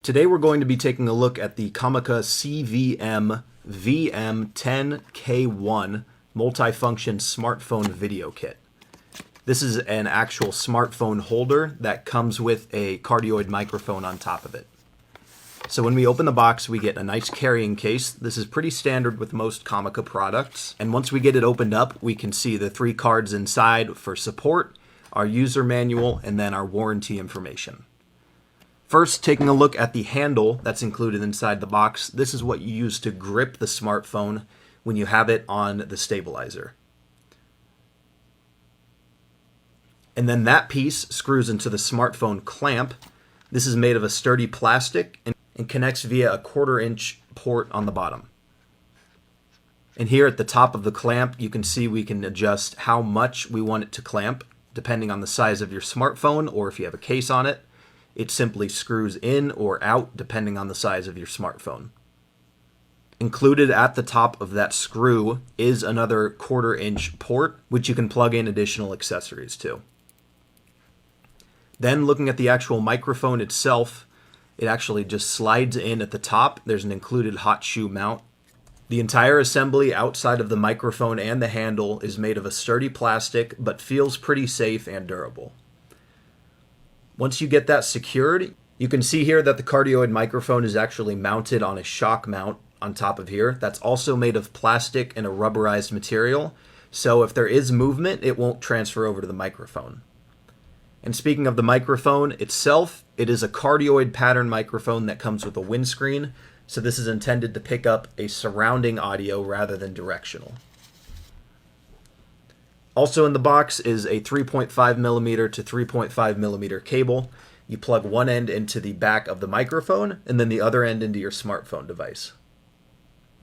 Today we're going to be taking a look at the Comica CVM-VM10-K1 multifunction smartphone video kit. This is an actual smartphone holder that comes with a cardioid microphone on top of it. So when we open the box, we get a nice carrying case. This is pretty standard with most Comica products. And once we get it opened up, we can see the 3 cards inside for support, our user manual, and then our warranty information. First, taking a look at the handle that's included inside the box. This is what you use to grip the smartphone when you have it on the stabilizer. And then that piece screws into the smartphone clamp. This is made of a sturdy plastic and connects via a 1/4-inch port on the bottom. And here at the top of the clamp, you can see we can adjust how much we want it to clamp, depending on the size of your smartphone or if you have a case on it. It simply screws in or out depending on the size of your smartphone. Included at the top of that screw is another 1/4-inch port, which you can plug in additional accessories to. Then looking at the actual microphone itself, it actually just slides in at the top. There's an included hot shoe mount. The entire assembly outside of the microphone and the handle is made of a sturdy plastic, but feels pretty safe and durable. Once you get that secured, you can see here that the cardioid microphone is actually mounted on a shock mount on top of here. That's also made of plastic and a rubberized material, so if there is movement, it won't transfer over to the microphone. And speaking of the microphone itself, it is a cardioid pattern microphone that comes with a windscreen, so this is intended to pick up a surrounding audio rather than directional. Also in the box is a 3.5mm to 3.5mm cable. You plug one end into the back of the microphone and then the other end into your smartphone device.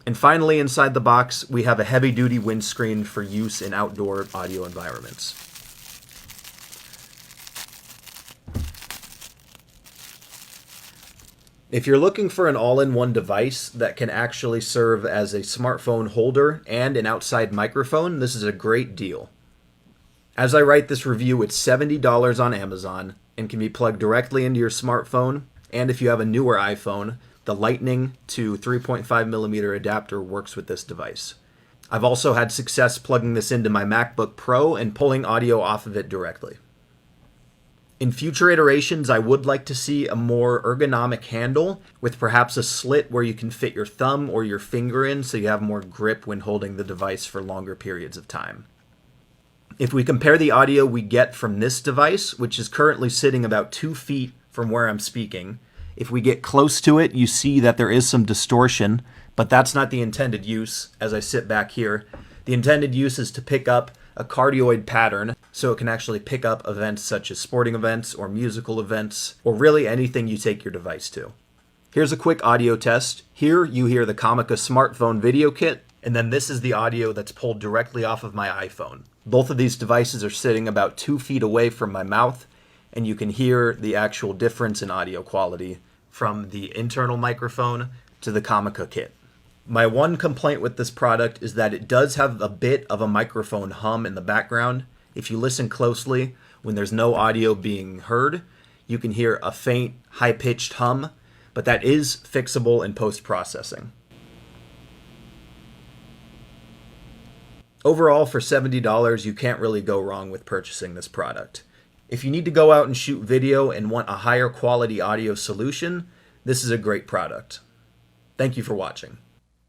And finally, inside the box, we have a heavy-duty windscreen for use in outdoor audio environments. If you're looking for an all-in-one device that can actually serve as a smartphone holder and an outside microphone, this is a great deal. As I write this review, it's $70 on Amazon and can be plugged directly into your smartphone. And if you have a newer iPhone, the Lightning to 3.5mm adapter works with this device. I've also had success plugging this into my MacBook Pro and pulling audio off of it directly. In future iterations, I would like to see a more ergonomic handle with perhaps a slit where you can fit your thumb or your finger in so you have more grip when holding the device for longer periods of time. If we compare the audio we get from this device, which is currently sitting about 2 feet from where I'm speaking, if we get close to it, you see that there is some distortion, but that's not the intended use as I sit back here. The intended use is to pick up a cardioid pattern, so it can actually pick up events such as sporting events or musical events, or really anything you take your device to. Here's a quick audio test. Here you hear the Comica smartphone video kit, and then this is the audio that's pulled directly off of my iPhone. Both of these devices are sitting about 2 feet away from my mouth, and you can hear the actual difference in audio quality from the internal microphone to the Comica kit. My one complaint with this product is that it does have a bit of a microphone hum in the background. If you listen closely, when there's no audio being heard, you can hear a faint, high-pitched hum, but that is fixable in post-processing. Overall, for $70, you can't really go wrong with purchasing this product. If you need to go out and shoot video and want a higher quality audio solution, this is a great product. Thank you for watching.